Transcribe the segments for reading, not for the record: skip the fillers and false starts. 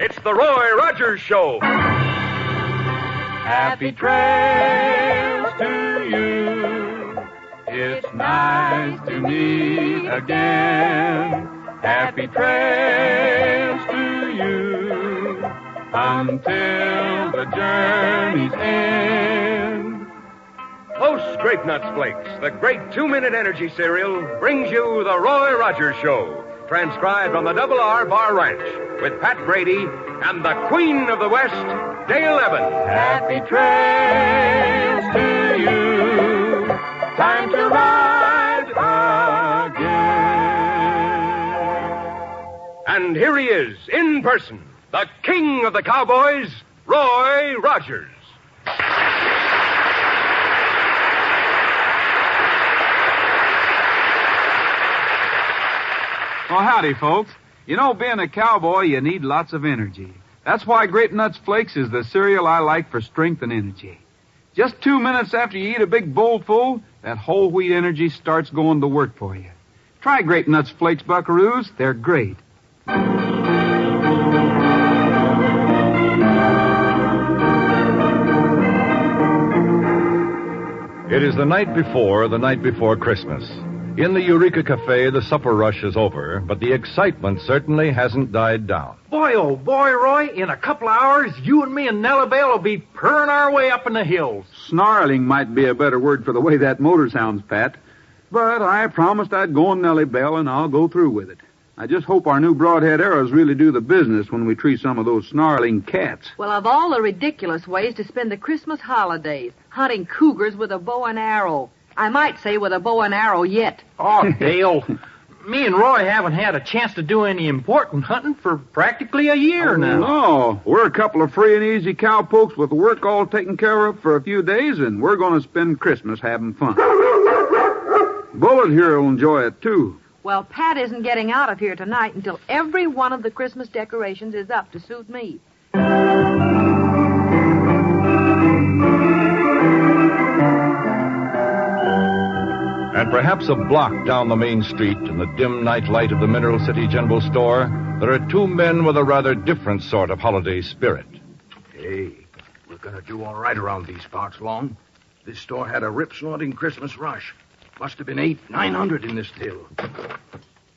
It's the Roy Rogers Show. Happy trails to you. It's nice to meet again. Happy trails to you until the journey's end. Post Grape Nuts Flakes, the great 2-minute energy cereal, brings you the Roy Rogers Show, transcribed on the Double R Bar Ranch, with Pat Brady and the Queen of the West, Dale Evans. Happy trails to you. Time to ride again. And here he is, in person, the King of the Cowboys, Roy Rogers. Well, howdy, folks. You know, being a cowboy, you need lots of energy. That's why Grape Nuts Flakes is the cereal I like for strength and energy. Just 2 minutes after you eat a big bowl full, that whole wheat energy starts going to work for you. Try Grape Nuts Flakes, buckaroos. They're great. It is the night before Christmas. In the Eureka Cafe, the supper rush is over, but the excitement certainly hasn't died down. Boy, oh boy, Roy, in a couple of hours, you and me and Nellie Bell will be purring our way up in the hills. Snarling might be a better word for the way that motor sounds, Pat. But I promised I'd go on Nellie Bell, and I'll go through with it. I just hope our new broadhead arrows really do the business when we treat some of those snarling cats. Well, of all the ridiculous ways to spend the Christmas holidays, hunting cougars with a bow and arrow. I might say with a bow and arrow yet. Oh, Dale, me and Roy haven't had a chance to do any important hunting for practically a year now. No, we're a couple of free and easy cowpokes with the work all taken care of for a few days, and we're going to spend Christmas having fun. Bullet here will enjoy it, too. Well, Pat isn't getting out of here tonight until every one of the Christmas decorations is up to suit me. And perhaps a block down the main street in the dim night light of the Mineral City General Store, there are two men with a rather different sort of holiday spirit. Hey, we're gonna do all right around these parts, Long. This store had a rip-snorting Christmas rush. Must have been 900 in this till.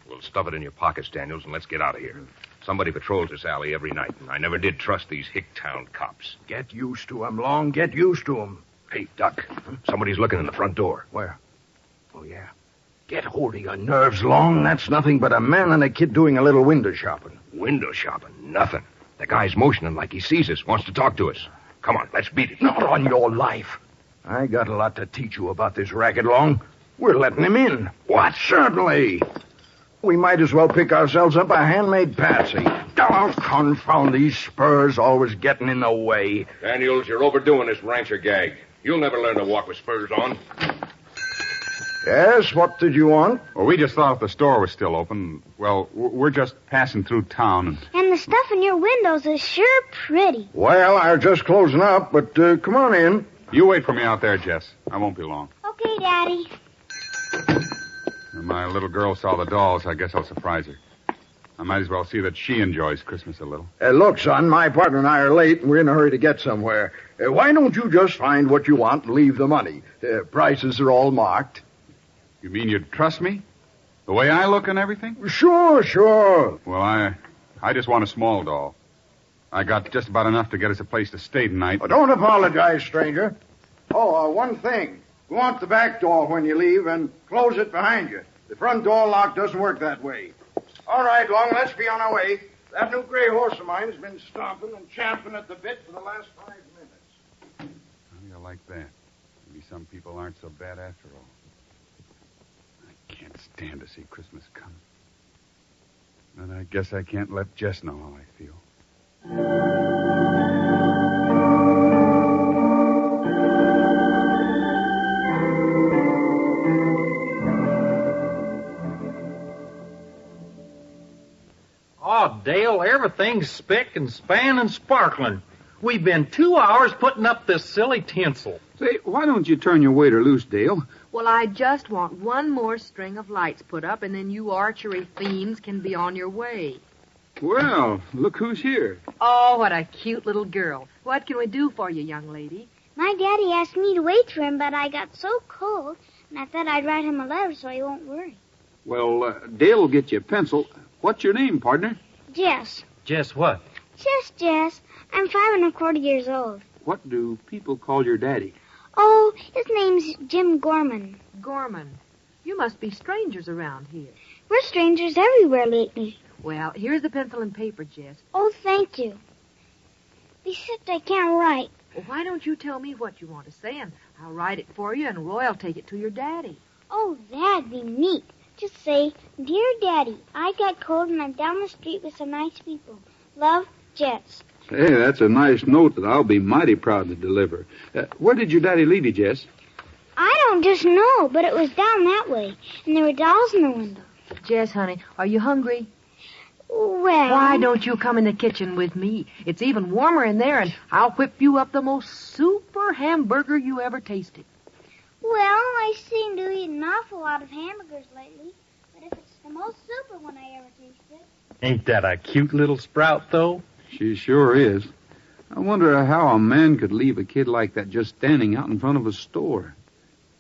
We'll stuff it in your pockets, Daniels, and let's get out of here. Somebody patrols this alley every night, and I never did trust these Hicktown cops. Get used to 'em, Long. Get used to 'em. Hey, Duck, somebody's looking in the front door. Where? Oh, yeah. Get hold of your nerves, Long. That's nothing but a man and a kid doing a little window shopping. Window shopping? Nothing. The guy's motioning like he sees us, wants to talk to us. Come on, let's beat it. Not on your life. I got a lot to teach you about this racket, Long. We're letting him in. What? Certainly. We might as well pick ourselves up a handmade patsy. Oh, confound these spurs always getting in the way. Daniels, you're overdoing this rancher gag. You'll never learn to walk with spurs on. Yes, what did you want? Well, we just thought if the store was still open, well, we're just passing through town. And the stuff in your windows is sure pretty. Well, I'm just closing up, but come on in. You wait for me out there, Jess. I won't be long. Okay, Daddy. When my little girl saw the dolls, I guess I'll surprise her. I might as well see that she enjoys Christmas a little. Look, son, my partner and I are late, and we're in a hurry to get somewhere. Why don't you just find what you want and leave the money? Prices are all marked. You mean you'd trust me? The way I look and everything? Sure. Well, I just want a small doll. I got just about enough to get us a place to stay tonight. Oh, don't apologize, stranger. Oh, one thing. Go out the back door when you leave and close it behind you. The front door lock doesn't work that way. All right, Long, let's be on our way. That new gray horse of mine's been stomping and champing at the bit for the last 5 minutes. How do you like that? Maybe some people aren't so bad after all. I can't stand to see Christmas come. And I guess I can't let Jess know how I feel. Oh, Dale, everything's spick and span and sparkling. We've been 2 hours putting up this silly tinsel. Say, why don't you turn your waiter loose, Dale? Well, I just want one more string of lights put up, and then you archery fiends can be on your way. Well, look who's here. Oh, what a cute little girl. What can we do for you, young lady? My daddy asked me to wait for him, but I got so cold, and I thought I'd write him a letter so he won't worry. Well, Dale will get you a pencil. What's your name, partner? Jess. Jess what? Just Jess. I'm 5 1/4 years old. What do people call your daddy? Oh, his name's Jim Gorman. Gorman. You must be strangers around here. We're strangers everywhere lately. Well, here's the pencil and paper, Jess. Oh, thank you. Except I can't write. Well, why don't you tell me what you want to say, and I'll write it for you, and Roy'll take it to your daddy. Oh, that'd be neat. Just say, Dear Daddy, I got cold and I'm down the street with some nice people. Love, Jess. Hey, that's a nice note that I'll be mighty proud to deliver. Where did your daddy leave you, Jess? I don't just know, but it was down that way, and there were dolls in the window. Jess, honey, are you hungry? Well... Why don't you come in the kitchen with me? It's even warmer in there, and I'll whip you up the most super hamburger you ever tasted. Well, I seem to eat an awful lot of hamburgers lately, but if it's the most super one I ever tasted... Ain't that a cute little sprout, though? She sure is. I wonder how a man could leave a kid like that just standing out in front of a store.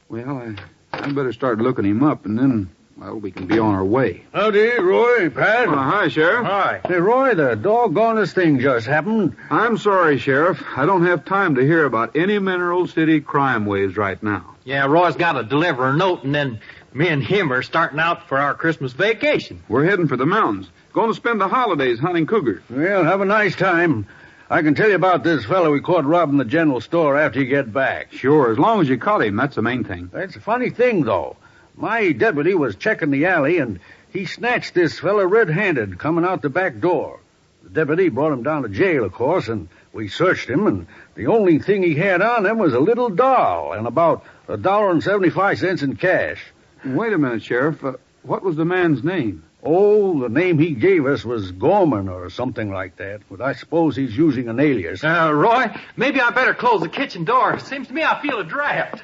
Well, I better start looking him up, and then, well, we can be on our way. Howdy, Roy, Pat. Hi, Sheriff. Hi. Hey, Roy, the doggonest thing just happened. I'm sorry, Sheriff. I don't have time to hear about any Mineral City crime waves right now. Yeah, Roy's got to deliver a note, and then me and him are starting out for our Christmas vacation. We're heading for the mountains. Going to spend the holidays hunting cougars. Well, have a nice time. I can tell you about this fellow we caught robbing the general store after you get back. Sure, as long as you caught him, that's the main thing. That's a funny thing, though. My deputy was checking the alley, and he snatched this fella red-handed coming out the back door. The deputy brought him down to jail, of course, and we searched him, and the only thing he had on him was a little doll and about $1.75 in cash. Wait a minute, Sheriff. What was the man's name? Oh, the name he gave us was Gorman or something like that, but I suppose he's using an alias. Roy, maybe I better close the kitchen door. Seems to me I feel a draft.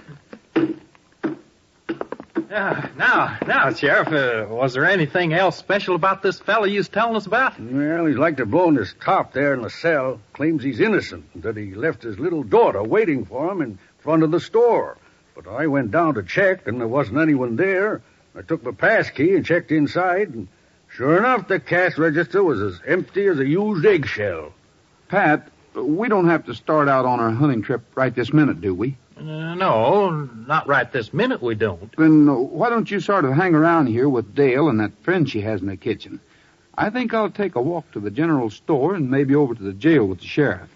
Now, Sheriff, was there anything else special about this fella you was telling us about? Well, he's like to blow in his top there in the cell. Claims he's innocent, that he left his little daughter waiting for him in front of the store. But I went down to check, and there wasn't anyone there. I took my pass key and checked inside, and sure enough, the cash register was as empty as a used eggshell. Pat, we don't have to start out on our hunting trip right this minute, do we? No, not right this minute we don't. Then why don't you sort of hang around here with Dale and that friend she has in the kitchen? I think I'll take a walk to the general store and maybe over to the jail with the sheriff.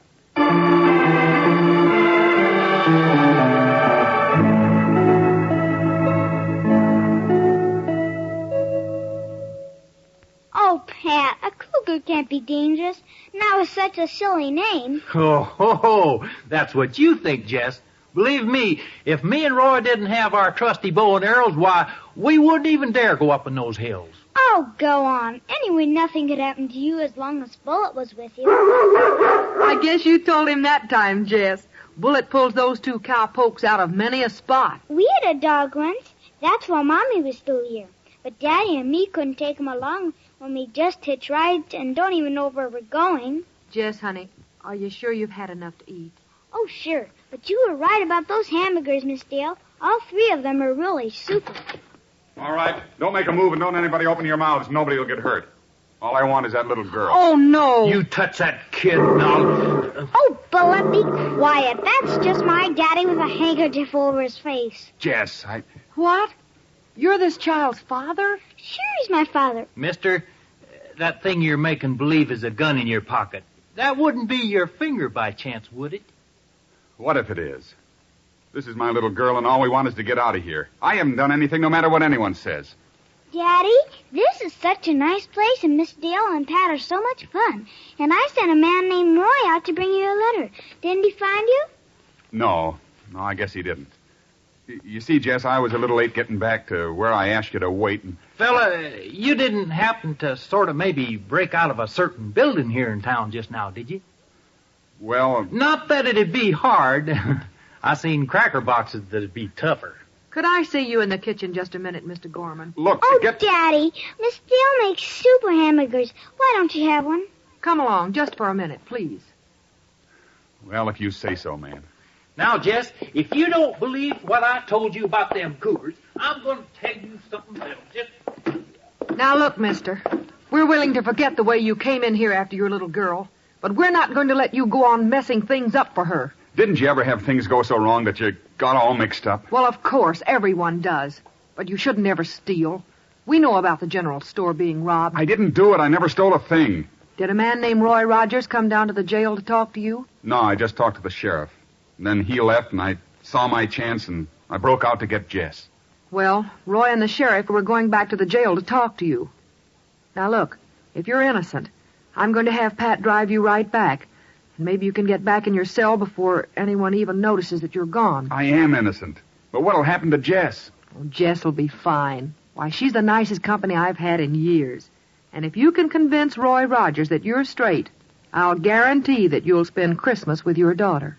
Oh, Pat, a cougar can't be dangerous. Not with such a silly name. Oh, that's what you think, Jess. Believe me, if me and Roy didn't have our trusty bow and arrows, why, we wouldn't even dare go up in those hills. Oh, go on. Anyway, nothing could happen to you as long as Bullet was with you. I guess you told him that time, Jess. Bullet pulls those two cowpokes out of many a spot. We had a dog once. That's while Mommy was still here. But Daddy and me couldn't take him along when we just hitched rides and don't even know where we're going. Jess, honey, are you sure you've had enough to eat? Oh, sure. But you were right about those hamburgers, Miss Dale. All 3 of them are really super. All right. Don't make a move and don't anybody open your mouths. Nobody will get hurt. All I want is that little girl. Oh, no. You touch that kid now. Oh, Bullet, be quiet. That's just my daddy with a handkerchief over his face. Jess, What? You're this child's father? Sure, he's my father. Mister, that thing you're making believe is a gun in your pocket. That wouldn't be your finger by chance, would it? What if it is? This is my little girl, and all we want is to get out of here. I haven't done anything, no matter what anyone says. Daddy, this is such a nice place, and Miss Dale and Pat are so much fun. And I sent a man named Roy out to bring you a letter. Didn't he find you? No, I guess he didn't. You see, Jess, I was a little late getting back to where I asked you to wait. Fella, you didn't happen to sort of maybe break out of a certain building here in town just now, did you? Well... Not that it'd be hard. I seen cracker boxes that'd be tougher. Could I see you in the kitchen just a minute, Mr. Gorman? Look, Oh, get... Daddy, Miss Dale makes super hamburgers. Why don't you have one? Come along, just for a minute, please. Well, if you say so, man. Now, Jess, if you don't believe what I told you about them cougars, I'm going to tell you something else. Just... Now, look, mister. We're willing to forget the way you came in here after your little girl, but we're not going to let you go on messing things up for her. Didn't you ever have things go so wrong that you got all mixed up? Well, of course, everyone does. But you shouldn't ever steal. We know about the general store being robbed. I didn't do it. I never stole a thing. Did a man named Roy Rogers come down to the jail to talk to you? No, I just talked to the sheriff. And then he left, and I saw my chance, and I broke out to get Jess. Well, Roy and the sheriff were going back to the jail to talk to you. Now, look, if you're innocent, I'm going to have Pat drive you right back. And maybe you can get back in your cell before anyone even notices that you're gone. I am innocent. But what'll happen to Jess? Oh, Jess will be fine. Why, she's the nicest company I've had in years. And if you can convince Roy Rogers that you're straight, I'll guarantee that you'll spend Christmas with your daughter.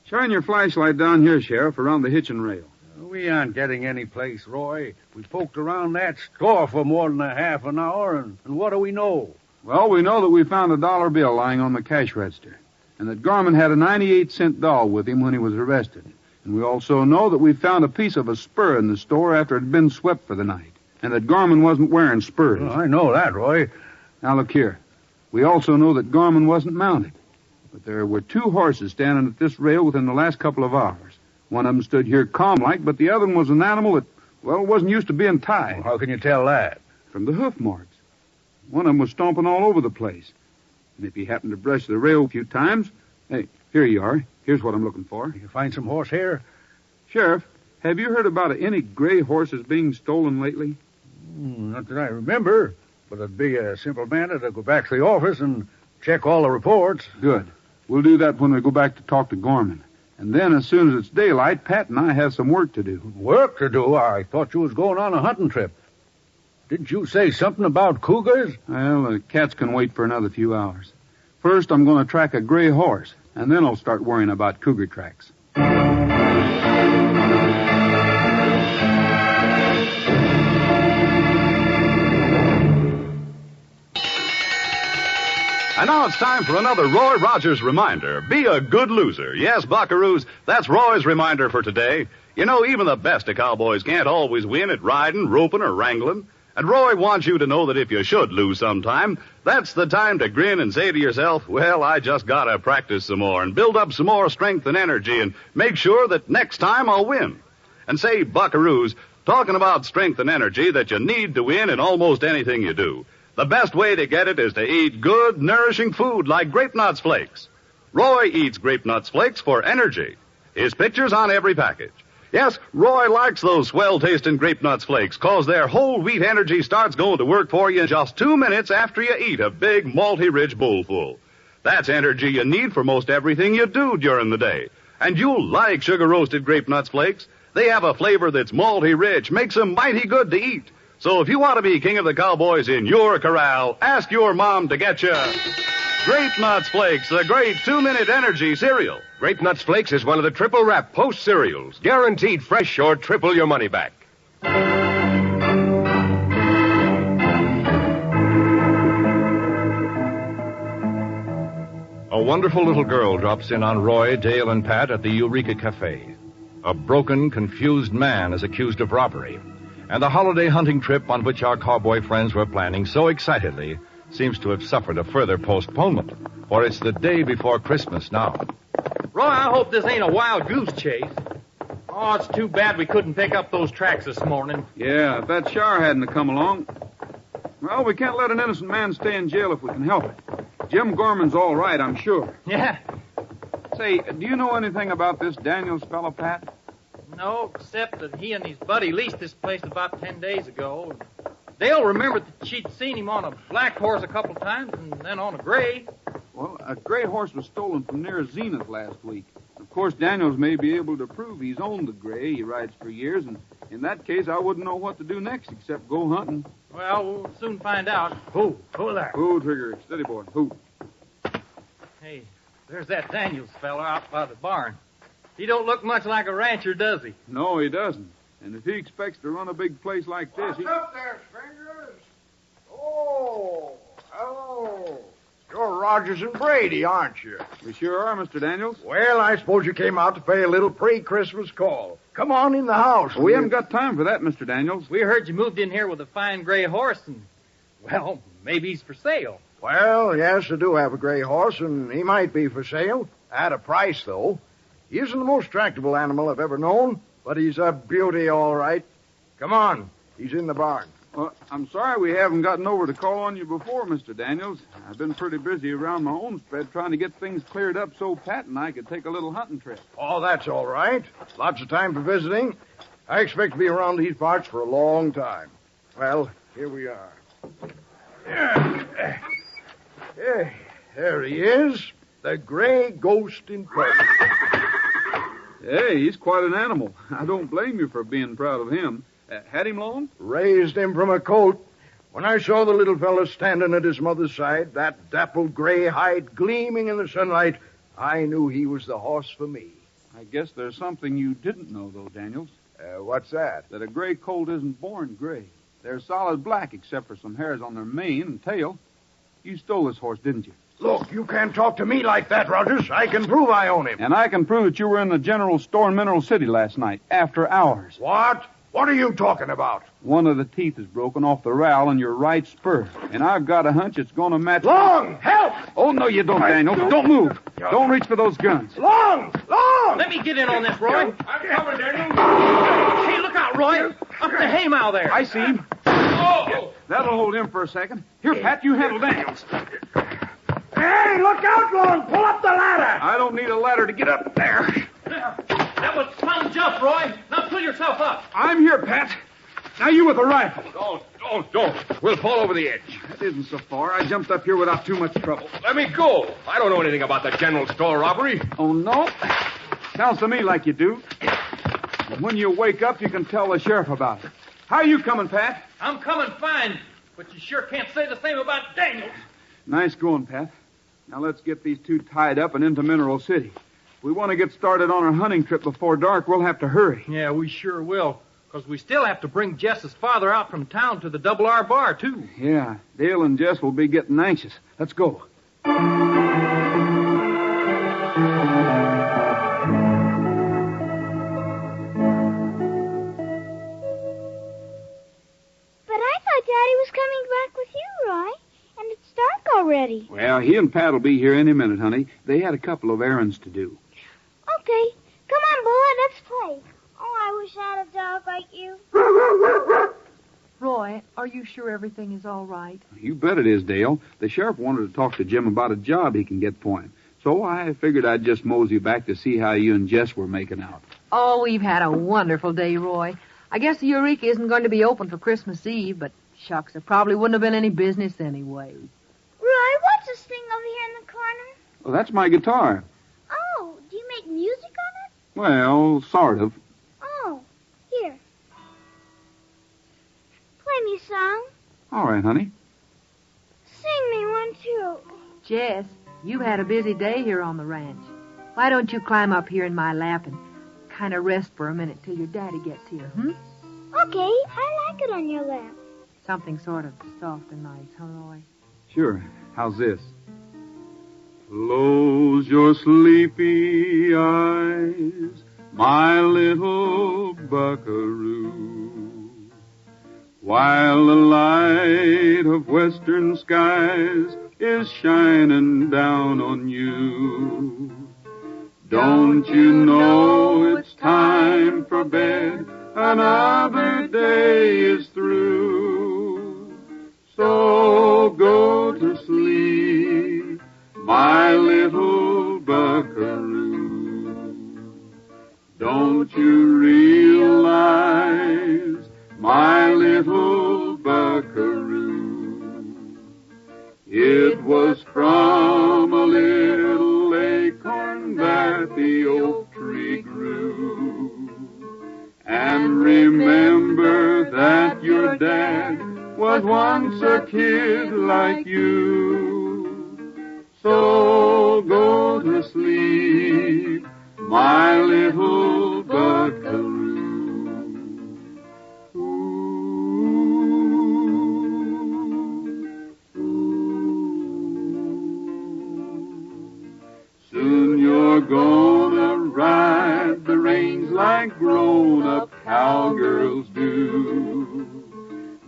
Shine your flashlight down here, Sheriff, around the hitching rail. We aren't getting any place, Roy. We poked around that store for more than a half an hour, and what do we know? Well, we know that we found a dollar bill lying on the cash register, and that Gorman had a 98-cent doll with him when he was arrested. And we also know that we found a piece of a spur in the store after it had been swept for the night, and that Gorman wasn't wearing spurs. Well, I know that, Roy. Now, look here. We also know that Gorman wasn't mounted, but there were 2 horses standing at this rail within the last couple of hours. One of them stood here calm-like, but the other one was an animal that, well, wasn't used to being tied. Well, how can you tell that? From the hoof marks. One of them was stomping all over the place. And if he happened to brush the rail a few times... Hey, here you are. Here's what I'm looking for. You find some horsehair? Sheriff, have you heard about any gray horses being stolen lately? Not that I remember, but it'd be a simple matter to go back to the office and check all the reports. Good. We'll do that when we go back to talk to Gorman. And then, as soon as it's daylight, Pat and I have some work to do. Work to do? I thought you was going on a hunting trip. Didn't you say something about cougars? Well, the cats can wait for another few hours. First, I'm going to track a gray horse, and then I'll start worrying about cougar tracks. And now it's time for another Roy Rogers reminder. Be a good loser. Yes, buckaroos, that's Roy's reminder for today. You know, even the best of cowboys can't always win at riding, roping, or wrangling. And Roy wants you to know that if you should lose sometime, that's the time to grin and say to yourself, well, I just gotta practice some more and build up some more strength and energy and make sure that next time I'll win. And say, buckaroos, talking about strength and energy that you need to win in almost anything you do. The best way to get it is to eat good, nourishing food like Grape Nuts Flakes. Roy eats Grape Nuts Flakes for energy. His picture's on every package. Yes, Roy likes those swell-tasting Grape Nuts Flakes, 'cause their whole wheat energy starts going to work for you in just 2 minutes after you eat a big, malty-rich bowlful. That's energy you need for most everything you do during the day. And you'll like sugar-roasted Grape Nuts Flakes. They have a flavor that's malty-rich, makes them mighty good to eat. So if you want to be king of the cowboys in your corral, ask your mom to get you Grape Nuts Flakes, the great 2-minute energy cereal. Grape Nuts Flakes is one of the triple wrap Post cereals, guaranteed fresh or triple your money back. A wonderful little girl drops in on Roy, Dale, and Pat at the Eureka Cafe. A broken, confused man is accused of robbery. And the holiday hunting trip on which our cowboy friends were planning so excitedly seems to have suffered a further postponement, for it's the day before Christmas now. Roy, I hope this ain't a wild goose chase. Oh, it's too bad we couldn't pick up those tracks this morning. Yeah, if that shower hadn't come along. Well, we can't let an innocent man stay in jail if we can help it. Jim Gorman's all right, I'm sure. Yeah. Say, do you know anything about this Daniels fellow, Pat? No, except that he and his buddy leased this place about 10 days ago. Dale remembered that she'd seen him on a black horse a couple times and then on a gray. Well, a gray horse was stolen from near Zenith last week. Of course, Daniels may be able to prove he's owned the gray he rides for years, and in that case, I wouldn't know what to do next except go hunting. Well, we'll soon find out. Who there? Who, Trigger? Steady, boy. Who? Hey, there's that Daniels fella out by the barn. He don't look much like a rancher, does he? No, he doesn't. And if he expects to run a big place like this, What's up there, strangers? Oh, hello. You're Rogers and Brady, aren't you? We sure are, Mr. Daniels. Well, I suppose you came out to pay a little pre-Christmas call. Come on in the house. We haven't got time for that, Mr. Daniels. We heard you moved in here with a fine gray horse, and, well, maybe he's for sale. Well, yes, I do have a gray horse, and he might be for sale. At a price, though. He isn't the most tractable animal I've ever known, but he's a beauty, all right. Come on. He's in the barn. Well, I'm sorry we haven't gotten over to call on you before, Mr. Daniels. I've been pretty busy around my own spread trying to get things cleared up so Pat and I could take a little hunting trip. Oh, that's all right. Lots of time for visiting. I expect to be around these parts for a long time. Well, here we are. Hey, there he is. The gray ghost in person. Hey, he's quite an animal. I don't blame you for being proud of him. Had him long? Raised him from a colt. When I saw the little fellow standing at his mother's side, that dappled gray hide gleaming in the sunlight, I knew he was the horse for me. I guess there's something you didn't know, though, Daniels. What's that? That a gray colt isn't born gray. They're solid black except for some hairs on their mane and tail. You stole this horse, didn't you? Look, you can't talk to me like that, Rogers. I can prove I own him. And I can prove that you were in the general store in Mineral City last night, after hours. What? What are you talking about? One of the teeth is broken off the rowel on your right spur, and I've got a hunch it's going to match... Long! Help! Oh, no, you don't, Daniel. Don't move. Don't reach for those guns. Long! Long! Let me get in on this, Roy. I'm coming, Daniel. Hey, look out, Roy. Up the haymow there. I see him. Oh! That'll hold him for a second. Here, Pat, you handle Daniels. Hey, look out, Long! Pull up the ladder! I don't need a ladder to get up there. That was some jump, Roy. Now pull yourself up. I'm here, Pat. Now you with the rifle. Don't. We'll fall over the edge. That isn't so far. I jumped up here without too much trouble. Let me go. I don't know anything about the general store robbery. Oh, no? Sounds to me like you do. And when you wake up, you can tell the sheriff about it. How are you coming, Pat? I'm coming fine, but you sure can't say the same about Daniels. Nice going, Pat. Now let's get these two tied up and into Mineral City. If we want to get started on our hunting trip before dark, we'll have to hurry. Yeah, we sure will, because we still have to bring Jess's father out from town to the Double R Bar, too. Yeah, Dale and Jess will be getting anxious. Let's go. But I thought Daddy was coming back with you, Roy. And it's dark already. Well, he and Pat will be here any minute, honey. They had a couple of errands to do. Okay. Come on, boy, let's play. Oh, I wish I had a dog like you. Roy, are you sure everything is all right? You bet it is, Dale. The sheriff wanted to talk to Jim about a job he can get for him. So I figured I'd just mosey back to see how you and Jess were making out. Oh, we've had a wonderful day, Roy. I guess the Eureka isn't going to be open for Christmas Eve, but shucks, there probably wouldn't have been any business anyway. Roy, what's this thing over here in the corner? Well, that's my guitar. Oh, do you make music on it? Well, sort of. Oh, here. Play me a song. All right, honey. Sing me one, too. Jess, you've had a busy day here on the ranch. Why don't you climb up here in my lap and kind of rest for a minute till your daddy gets here, Okay, I like it on your lap. Something sort of soft and nice, huh, Roy? Sure. How's this? Close your sleepy eyes, my little buckaroo, while the light of western skies is shining down on you. Don't you know it's time for bed? Another day is through. So go to sleep, my little buckaroo. Don't you realize, my little buckaroo, it was from a little acorn that the oak was once a kid like you. So go to sleep, my little buckaroo. Soon you're gonna ride the reins like grown-up cowgirls do.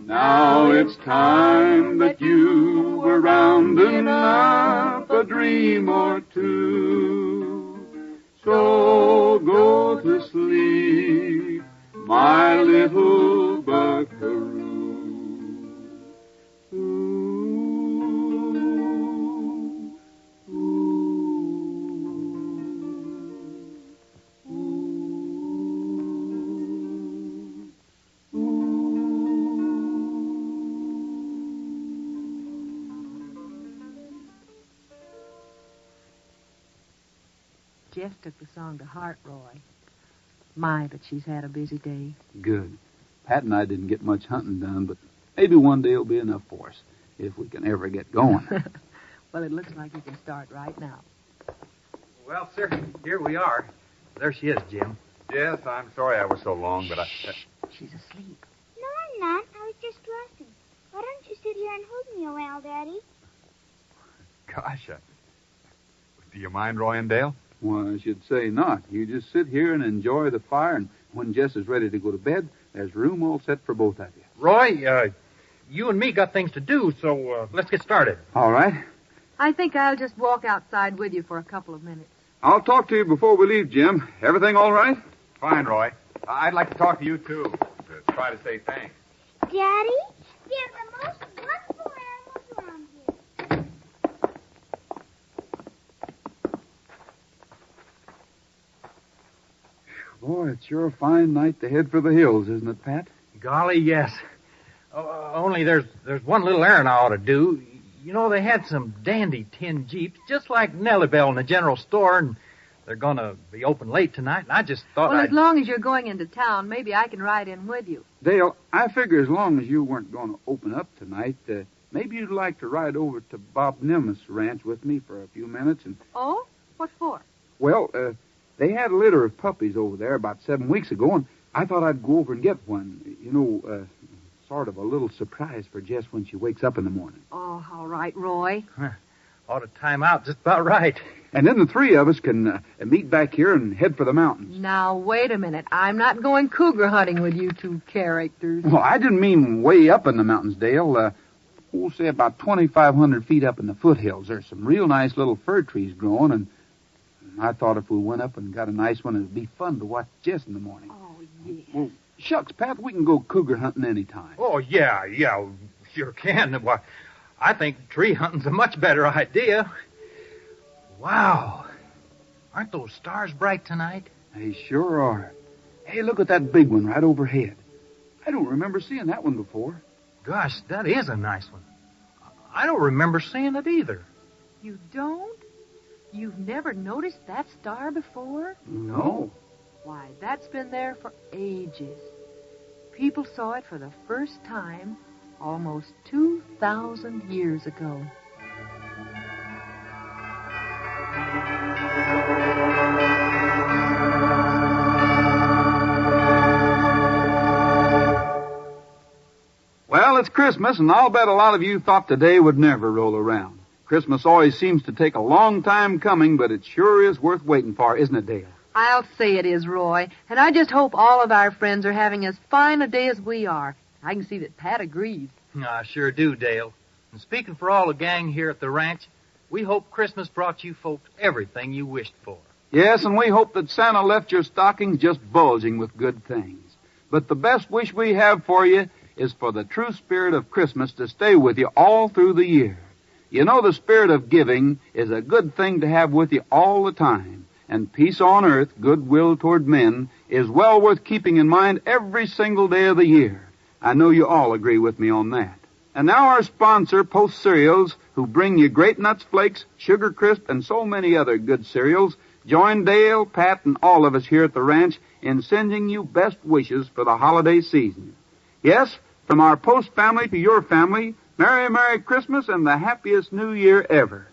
Now it's time that you were rounding up a dream or two. So go to sleep, my little buckaroo. Jess took the song to heart, Roy. My, but she's had a busy day. Good. Pat and I didn't get much hunting done, but maybe one day it'll be enough for us, if we can ever get going. Well, it looks like we can start right now. Well, sir, here we are. There she is, Jim. Yes, I'm sorry I was so long, but She's asleep. No, I'm not. I was just dressing. Why don't you sit here and hold me a while, Daddy? Gosh, do you mind, Roy and Dale? Well, I should say not. You just sit here and enjoy the fire, and when Jess is ready to go to bed, there's room all set for both of you. Roy, you and me got things to do, so let's get started. All right. I think I'll just walk outside with you for a couple of minutes. I'll talk to you before we leave, Jim. Everything all right? Fine, Roy. I'd like to talk to you, too, to try to say thanks. Daddy, they're the most wonderful animals around here. Boy, it's sure a fine night to head for the hills, isn't it, Pat? Golly, yes. Only there's one little errand I ought to do. You know, they had some dandy tin Jeeps, just like Nellie Bell in the general store, and they're going to be open late tonight, and I just thought Well, as long as you're going into town, maybe I can ride in with you. Dale, I figure as long as you weren't going to open up tonight, maybe you'd like to ride over to Bob Nimitz' ranch with me for a few minutes. And Oh? What for? Well, they had a litter of puppies over there about 7 weeks ago, and I thought I'd go over and get one. You know, sort of a little surprise for Jess when she wakes up in the morning. Oh, all right, Roy. ought to time out just about right. And then the three of us can meet back here and head for the mountains. Now, wait a minute. I'm not going cougar hunting with you two characters. Well, I didn't mean way up in the mountains, Dale. We'll say about 2,500 feet up in the foothills. There's some real nice little fir trees growing, and I thought if we went up and got a nice one, it'd be fun to watch Jess in the morning. Oh, yeah. Well, shucks, Pat, we can go cougar hunting any time. Oh, yeah, sure can. Why, I think tree hunting's a much better idea. Wow. Aren't those stars bright tonight? They sure are. Hey, look at that big one right overhead. I don't remember seeing that one before. Gosh, that is a nice one. I don't remember seeing it either. You don't? You've never noticed that star before? No. Why, that's been there for ages. People saw it for the first time almost 2,000 years ago. Well, it's Christmas, and I'll bet a lot of you thought today would never roll around. Christmas always seems to take a long time coming, but it sure is worth waiting for, isn't it, Dale? I'll say it is, Roy. And I just hope all of our friends are having as fine a day as we are. I can see that Pat agrees. I sure do, Dale. And speaking for all the gang here at the ranch, we hope Christmas brought you folks everything you wished for. Yes, and we hope that Santa left your stockings just bulging with good things. But the best wish we have for you is for the true spirit of Christmas to stay with you all through the year. You know, the spirit of giving is a good thing to have with you all the time. And peace on earth, goodwill toward men, is well worth keeping in mind every single day of the year. I know you all agree with me on that. And now our sponsor, Post Cereals, who bring you Great Nuts Flakes, Sugar Crisp, and so many other good cereals, join Dale, Pat, and all of us here at the ranch in sending you best wishes for the holiday season. Yes, From our Post family to your family, Merry, Merry Christmas and the happiest New Year ever.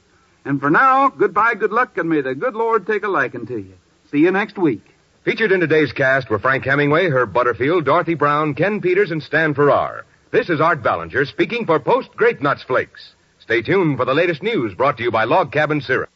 And for now, goodbye, good luck, and may the good Lord take a liking to you. See you next week. Featured in today's cast were Frank Hemingway, Herb Butterfield, Dorothy Brown, Ken Peters, and Stan Farrar. This is Art Ballinger speaking for Post Grape Nuts Flakes. Stay tuned for the latest news brought to you by Log Cabin Syrup.